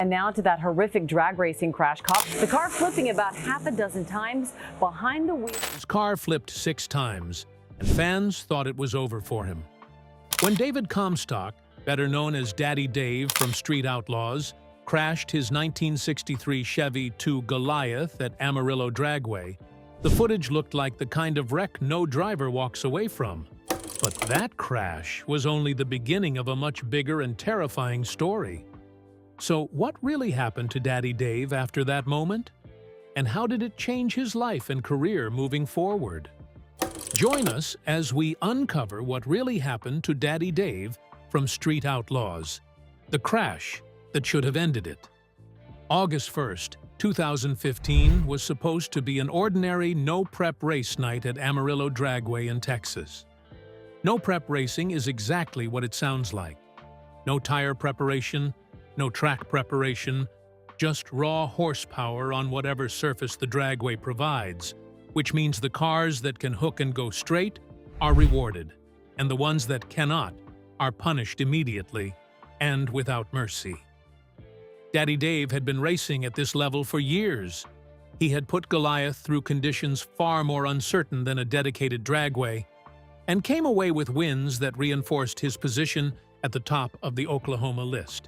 And now to that horrific drag racing crash. The car flipping about half a dozen times behind the wheel. His car flipped 6 times, and fans thought it was over for him. When David Comstock, better known as Daddy Dave from Street Outlaws, crashed his 1963 Chevy Goliath at Amarillo Dragway, the footage looked like the kind of wreck no driver walks away from. But that crash was only the beginning of a much bigger and terrifying story. So what really happened to Daddy Dave after that moment? And how did it change his life and career moving forward? Join us as we uncover what really happened to Daddy Dave from Street Outlaws, the crash that should have ended it. August 1st, 2015 was supposed to be an ordinary no-prep race night at Amarillo Dragway in Texas. No-prep racing is exactly what it sounds like. No tire preparation, no track preparation, just raw horsepower on whatever surface the dragway provides, which means the cars that can hook and go straight are rewarded, and the ones that cannot are punished immediately and without mercy. Daddy Dave had been racing at this level for years. He had put Goliath through conditions far more uncertain than a dedicated dragway, and came away with wins that reinforced his position at the top of the Oklahoma list.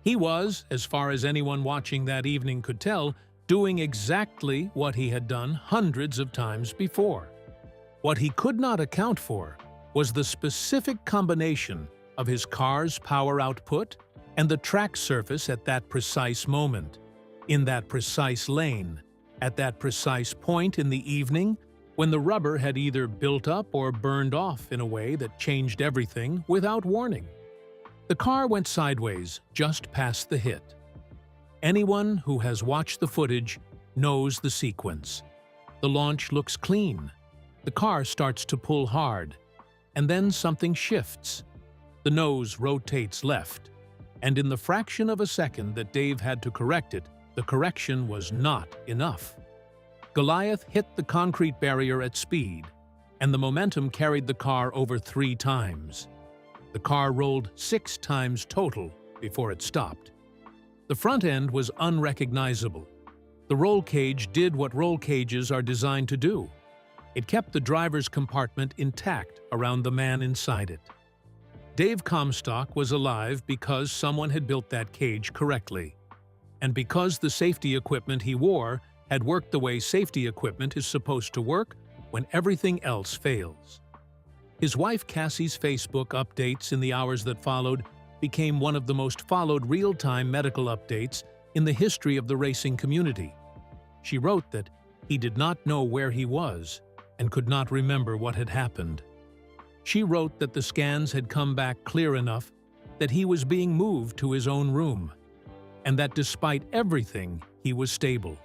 He was, as far as anyone watching that evening could tell, doing exactly what he had done hundreds of times before. What he could not account for was the specific combination of his car's power output and the track surface at that precise moment, in that precise lane, at that precise point in the evening when the rubber had either built up or burned off in a way that changed everything without warning. The car went sideways just past the hit. Anyone who has watched the footage knows the sequence. The launch looks clean. The car starts to pull hard, and then something shifts. The nose rotates left, and in the fraction of a second that Dave had to correct it, the correction was not enough. Goliath hit the concrete barrier at speed, and the momentum carried the car over 3 times. The car rolled 6 times total before it stopped. The front end was unrecognizable. The roll cage did what roll cages are designed to do. It kept the driver's compartment intact around the man inside it. Dave Comstock was alive because someone had built that cage correctly, and because the safety equipment he wore had worked the way safety equipment is supposed to work when everything else fails. His wife Cassie's Facebook updates in the hours that followed became one of the most followed real-time medical updates in the history of the racing community. She wrote that he did not know where he was and could not remember what had happened. She wrote that the scans had come back clear enough that he was being moved to his own room, and that despite everything, he was stable.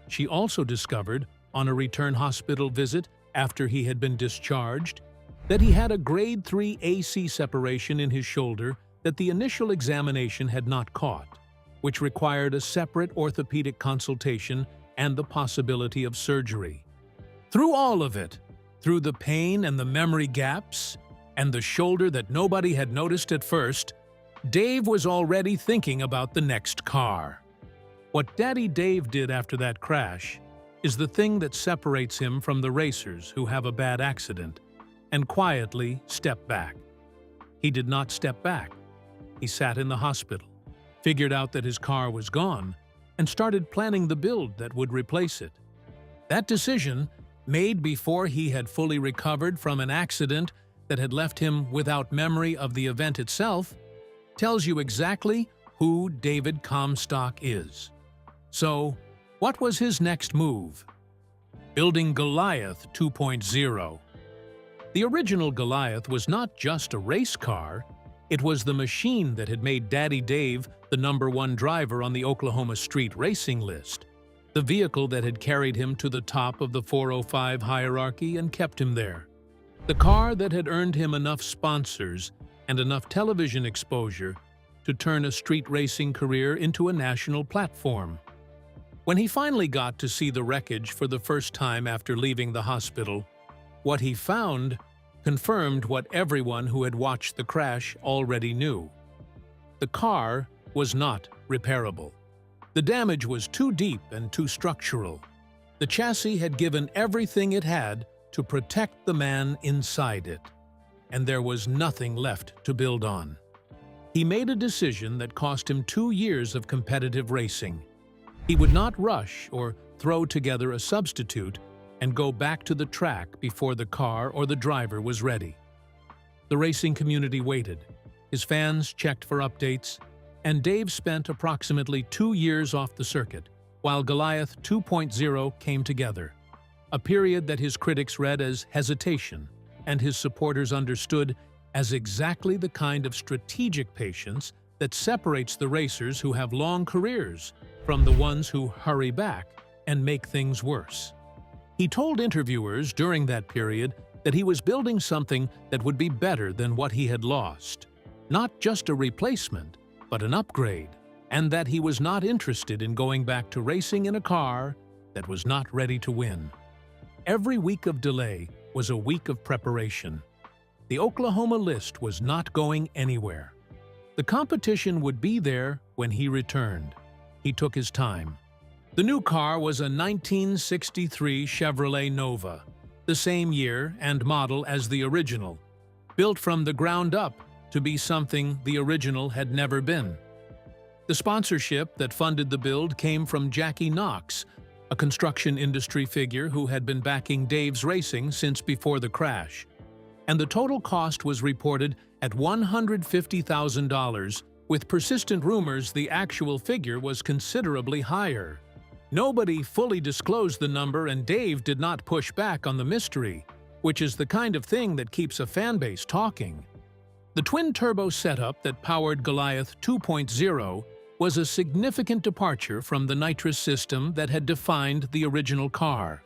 She also discovered, on a return hospital visit after he had been discharged, that he had a grade 3 AC separation in his shoulder that the initial examination had not caught, which required a separate orthopedic consultation and the possibility of surgery. Through all of it, through the pain and the memory gaps, and the shoulder that nobody had noticed at first, Dave was already thinking about the next car. What Daddy Dave did after that crash is the thing that separates him from the racers who have a bad accident and quietly step back. He did not step back. He sat in the hospital, figured out that his car was gone, and started planning the build that would replace it. That decision, made before he had fully recovered from an accident that had left him without memory of the event itself, tells you exactly who David Comstock is. So, what was his next move? Building Goliath 2.0. The original Goliath was not just a race car, it was the machine that had made Daddy Dave the #1 driver on the Oklahoma street racing list, the vehicle that had carried him to the top of the 405 hierarchy and kept him there, the car that had earned him enough sponsors and enough television exposure to turn a street racing career into a national platform. When he finally got to see the wreckage for the first time after leaving the hospital, what he found confirmed what everyone who had watched the crash already knew. The car was not repairable. The damage was too deep and too structural. The chassis had given everything it had to protect the man inside it, and there was nothing left to build on. He made a decision that cost him 2 years of competitive racing. He would not rush or throw together a substitute and go back to the track before the car or the driver was ready. The racing community waited. His fans checked for updates, and Dave spent approximately 2 years off the circuit, while Goliath 2.0 came together, a period that his critics read as hesitation and his supporters understood as exactly the kind of strategic patience that separates the racers who have long careers from the ones who hurry back and make things worse. He told interviewers during that period that he was building something that would be better than what he had lost, not just a replacement, but an upgrade, and that he was not interested in going back to racing in a car that was not ready to win. Every week of delay was a week of preparation. The Oklahoma list was not going anywhere. The competition would be there when he returned. He took his time. The new car was a 1963 Chevrolet Nova, the same year and model as the original, built from the ground up to be something the original had never been. The sponsorship that funded the build came from Jackie Knox, a construction industry figure who had been backing Dave's racing since before the crash, and the total cost was reported at $150,000, with persistent rumors the actual figure was considerably higher. Nobody fully disclosed the number, and Dave did not push back on the mystery, which is the kind of thing that keeps a fanbase talking. The twin-turbo setup that powered Goliath 2.0 was a significant departure from the nitrous system that had defined the original car.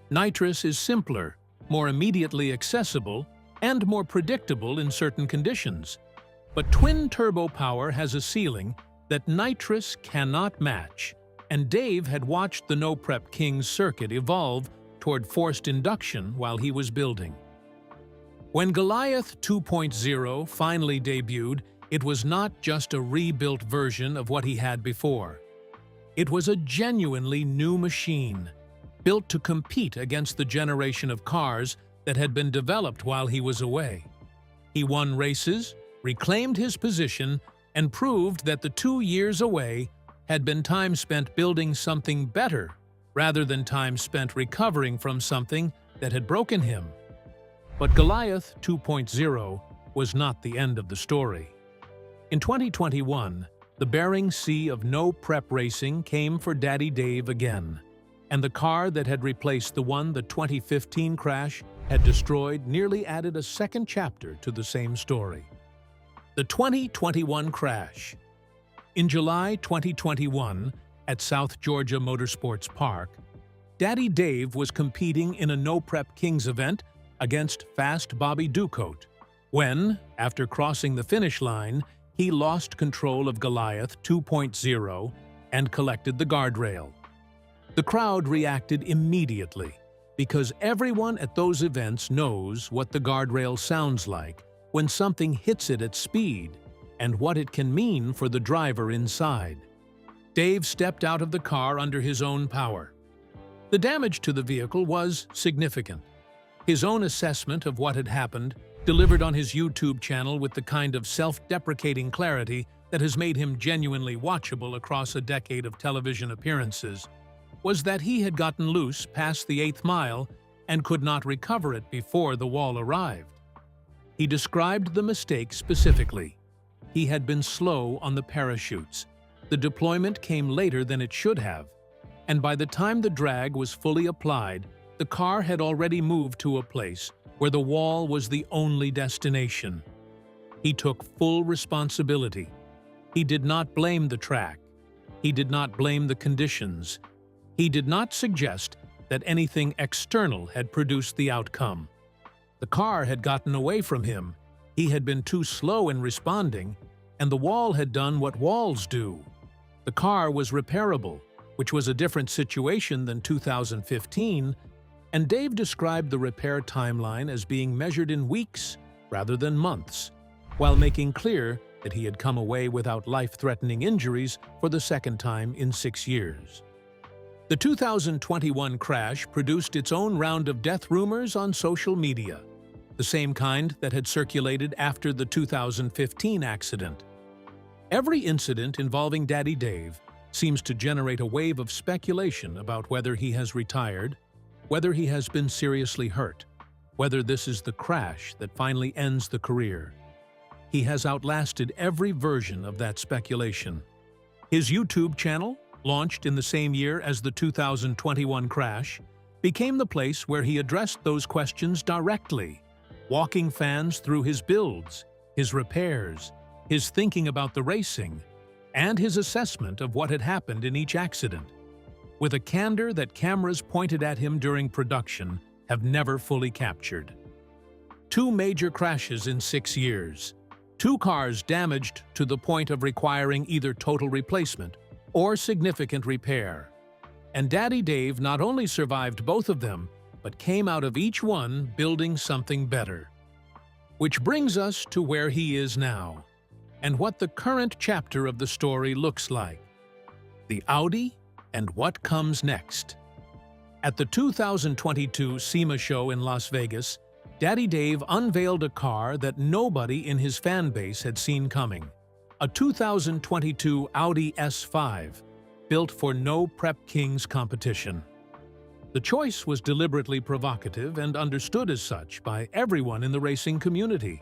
Nitrous is simpler, more immediately accessible, and more predictable in certain conditions. But twin-turbo power has a ceiling that nitrous cannot match, and Dave had watched the No Prep Kings circuit evolve toward forced induction while he was building. When Goliath 2.0 finally debuted, it was not just a rebuilt version of what he had before. It was a genuinely new machine, built to compete against the generation of cars that had been developed while he was away. He won races, reclaimed his position, and proved that the 2 years away had been time spent building something better rather than time spent recovering from something that had broken him. But Goliath 2.0 was not the end of the story. In 2021, the Bering Sea of no prep racing came for Daddy Dave again, and the car that had replaced the one the 2015 crash had destroyed nearly added a second chapter to the same story. The 2021 crash. In July 2021, at South Georgia Motorsports Park, Daddy Dave was competing in a No Prep Kings event against Fast Bobby Ducote, when, after crossing the finish line, he lost control of Goliath 2.0 and collected the guardrail. The crowd reacted immediately, because everyone at those events knows what the guardrail sounds like when something hits it at speed and what it can mean for the driver inside. Dave stepped out of the car under his own power. The damage to the vehicle was significant. His own assessment of what had happened, delivered on his YouTube channel with the kind of self-deprecating clarity that has made him genuinely watchable across a decade of television appearances, was that he had gotten loose past the 8th mile and could not recover it before the wall arrived. He described the mistake specifically. He had been slow on the parachutes. The deployment came later than it should have, and by the time the drag was fully applied, the car had already moved to a place where the wall was the only destination. He took full responsibility. He did not blame the track. He did not blame the conditions. He did not suggest that anything external had produced the outcome. The car had gotten away from him. He had been too slow in responding, and the wall had done what walls do. The car was repairable, which was a different situation than 2015, and Dave described the repair timeline as being measured in weeks rather than months, while making clear that he had come away without life-threatening injuries for the second time in 6 years. The 2021 crash produced its own round of death rumors on social media, the same kind that had circulated after the 2015 accident. Every incident involving Daddy Dave seems to generate a wave of speculation about whether he has retired, whether he has been seriously hurt, whether this is the crash that finally ends the career. He has outlasted every version of that speculation. His YouTube channel, launched in the same year as the 2021 crash, became the place where he addressed those questions directly, walking fans through his builds, his repairs, his thinking about the racing, and his assessment of what had happened in each accident, with a candor that cameras pointed at him during production have never fully captured. 2 major crashes in 6 years, 2 cars damaged to the point of requiring either total replacement or significant repair. And Daddy Dave not only survived both of them, but came out of each one building something better. Which brings us to where he is now, and what the current chapter of the story looks like. The Audi and what comes next. At the 2022 SEMA show in Las Vegas, Daddy Dave unveiled a car that nobody in his fan base had seen coming. A 2022 Audi S5, built for no Prep Kings competition. The choice was deliberately provocative and understood as such by everyone in the racing community.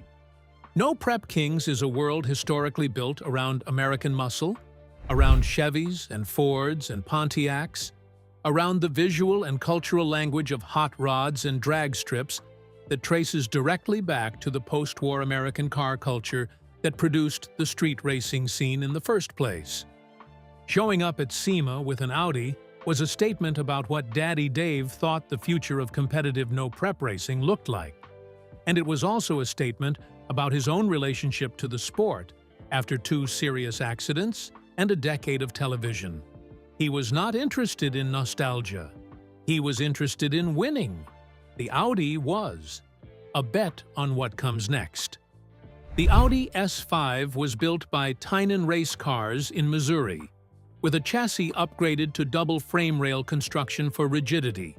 No Prep Kings is a world historically built around American muscle, around Chevys and Fords and Pontiacs, around the visual and cultural language of hot rods and drag strips that traces directly back to the post-war American car culture that produced the street racing scene in the first place. Showing up at SEMA with an Audi was a statement about what Daddy Dave thought the future of competitive no-prep racing looked like. And it was also a statement about his own relationship to the sport after 2 serious accidents and a decade of television. He was not interested in nostalgia. He was interested in winning. The Audi was a bet on what comes next. The Audi S5 was built by Tynan Race Cars in Missouri, with a chassis upgraded to double frame rail construction for rigidity,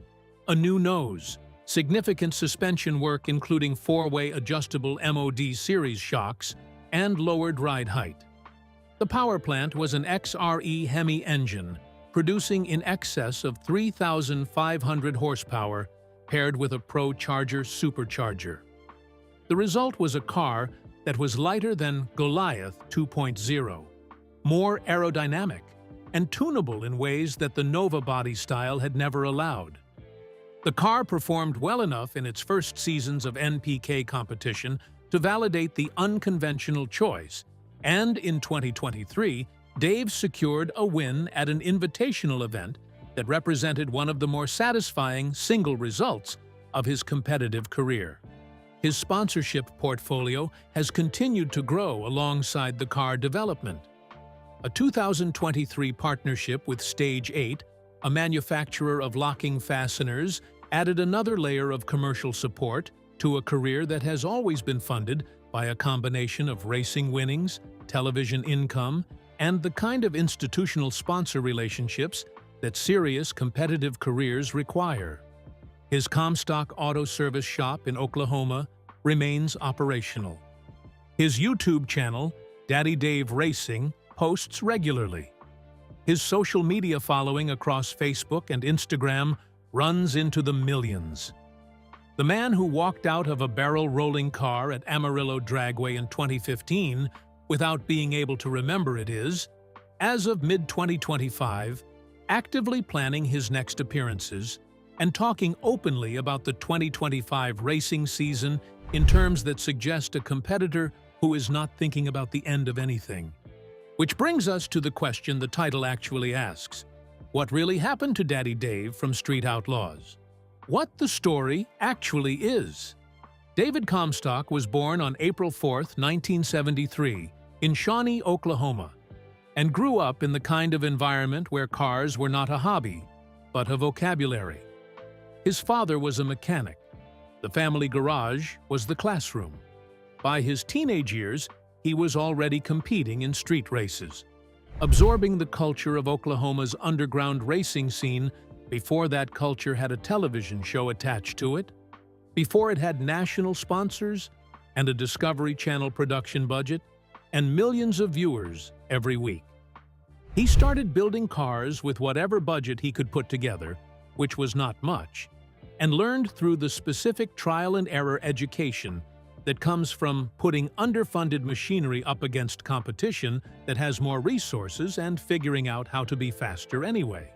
a new nose, significant suspension work including 4-way adjustable MOD series shocks, and lowered ride height. The power plant was an XRE Hemi engine, producing in excess of 3,500 horsepower, paired with a Pro Charger supercharger. The result was a car that was lighter than Goliath 2.0, more aerodynamic, and tunable in ways that the Nova body style had never allowed. The car performed well enough in its first seasons of NPK competition to validate the unconventional choice, and in 2023, Dave secured a win at an invitational event that represented one of the more satisfying single results of his competitive career. His sponsorship portfolio has continued to grow alongside the car development. A 2023 partnership with Stage 8, a manufacturer of locking fasteners, added another layer of commercial support to a career that has always been funded by a combination of racing winnings, television income, and the kind of institutional sponsor relationships that serious competitive careers require. His Comstock auto service shop in Oklahoma remains operational. His YouTube channel, Daddy Dave Racing, posts regularly. His social media following across Facebook and Instagram runs into the millions. The man who walked out of a barrel-rolling car at Amarillo Dragway in 2015 without being able to remember it is, as of mid-2025, actively planning his next appearances and talking openly about the 2025 racing season in terms that suggest a competitor who is not thinking about the end of anything. Which brings us to the question the title actually asks: what really happened to Daddy Dave from Street Outlaws? What the story actually is. David Comstock was born on April 4, 1973, in Shawnee, Oklahoma, and grew up in the kind of environment where cars were not a hobby, but a vocabulary. His father was a mechanic. The family garage was the classroom. By his teenage years, he was already competing in street races, absorbing the culture of Oklahoma's underground racing scene before that culture had a television show attached to it, before it had national sponsors and a Discovery Channel production budget, and millions of viewers every week. He started building cars with whatever budget he could put together, which was not much, and learned through the specific trial-and-error education that comes from putting underfunded machinery up against competition that has more resources and figuring out how to be faster anyway.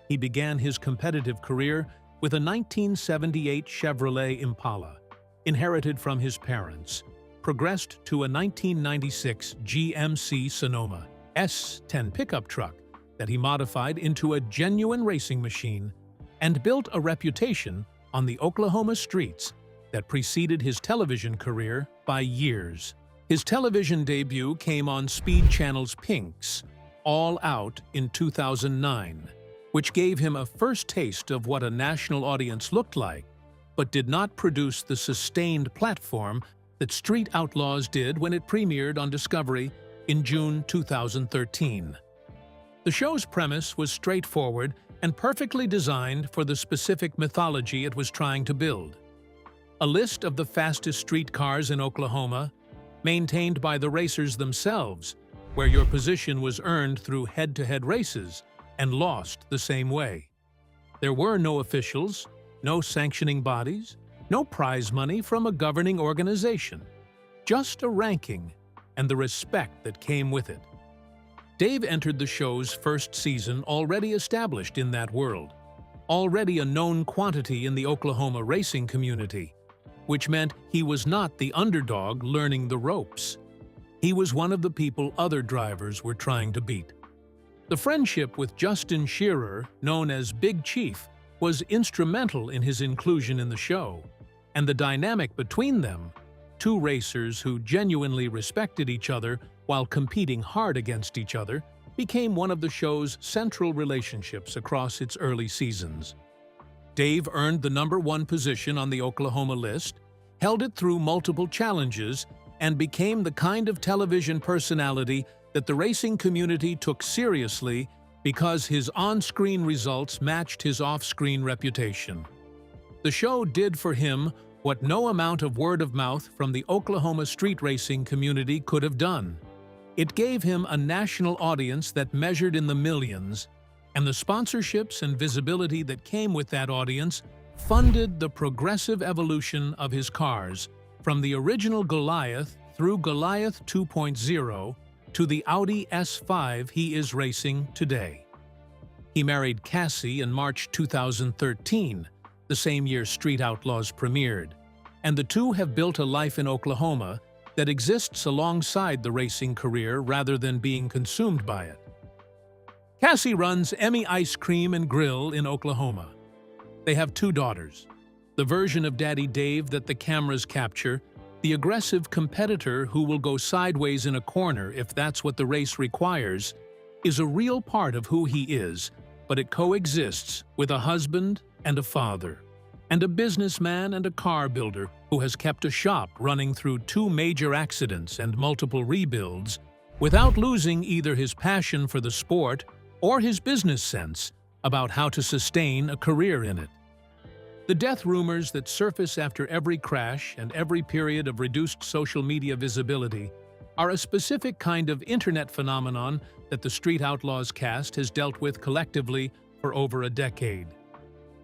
He began his competitive career with a 1978 Chevrolet Impala, inherited from his parents, progressed to a 1996 GMC Sonoma S10 pickup truck that he modified into a genuine racing machine, and built a reputation on the Oklahoma streets that preceded his television career by years. His television debut came on Speed Channel's Pink's All Out in 2009, which gave him a first taste of what a national audience looked like, but did not produce the sustained platform that Street Outlaws did when it premiered on Discovery in June 2013. The show's premise was straightforward and perfectly designed for the specific mythology it was trying to build. A list of the fastest street cars in Oklahoma, maintained by the racers themselves, where your position was earned through head-to-head races and lost the same way. There were no officials, no sanctioning bodies, no prize money from a governing organization, just a ranking and the respect that came with it. Dave entered the show's first season already established in that world, already a known quantity in the Oklahoma racing community, which meant he was not the underdog learning the ropes. He was one of the people other drivers were trying to beat. The friendship with Justin Shearer, known as Big Chief, was instrumental in his inclusion in the show, and the dynamic between them, two racers who genuinely respected each other while competing hard against each other, became one of the show's central relationships across its early seasons. Dave earned the #1 position on the Oklahoma list, held it through multiple challenges, and became the kind of television personality that the racing community took seriously because his on-screen results matched his off-screen reputation. The show did for him what no amount of word of mouth from the Oklahoma street racing community could have done. It gave him a national audience that measured in the millions, and the sponsorships and visibility that came with that audience funded the progressive evolution of his cars, from the original Goliath through Goliath 2.0 to the Audi S5 he is racing today. He married Cassie in March 2013, the same year Street Outlaws premiered, and the two have built a life in Oklahoma that exists alongside the racing career rather than being consumed by it. Cassie runs Emmy Ice Cream and Grill in Oklahoma. They have 2 daughters. The version of Daddy Dave that the cameras capture, the aggressive competitor who will go sideways in a corner if that's what the race requires, is a real part of who he is, but it coexists with a husband and a father, and a businessman and a car builder who has kept a shop running through 2 major accidents and multiple rebuilds without losing either his passion for the sport or his business sense about how to sustain a career in it. The death rumors that surface after every crash and every period of reduced social media visibility are a specific kind of internet phenomenon that the Street Outlaws cast has dealt with collectively for over a decade.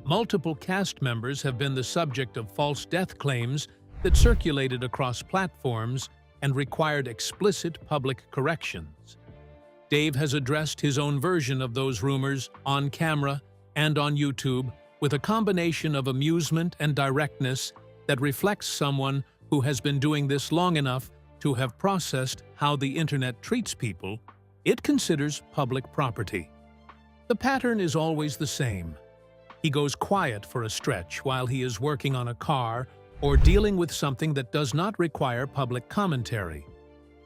Multiple cast members have been the subject of false death claims that circulated across platforms and required explicit public corrections. Dave has addressed his own version of those rumors on camera and on YouTube with a combination of amusement and directness that reflects someone who has been doing this long enough to have processed how the internet treats people it considers public property. The pattern is always the same. He goes quiet for a stretch while he is working on a car or dealing with something that does not require public commentary,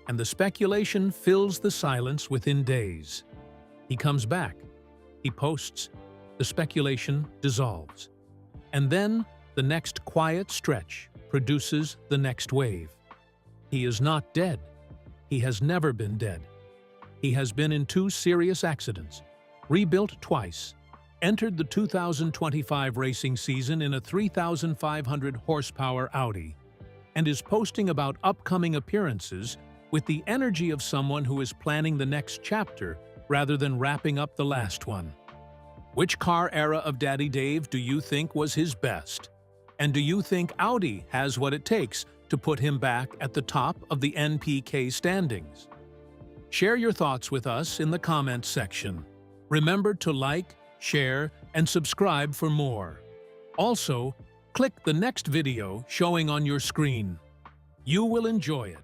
and the speculation fills the silence within days. He comes back. He posts. The speculation dissolves. And then the next quiet stretch produces the next wave. He is not dead. he has never been dead. He has been in 2 serious accidents, rebuilt twice, entered the 2025 racing season in a 3,500 horsepower Audi, and is posting about upcoming appearances with the energy of someone who is planning the next chapter rather than wrapping up the last one. Which car era of Daddy Dave do you think was his best? And do you think Audi has what it takes to put him back at the top of the NPK standings? Share your thoughts with us in the comments section. Remember to like, share, and subscribe for more. Also, click the next video showing on your screen. You will enjoy it.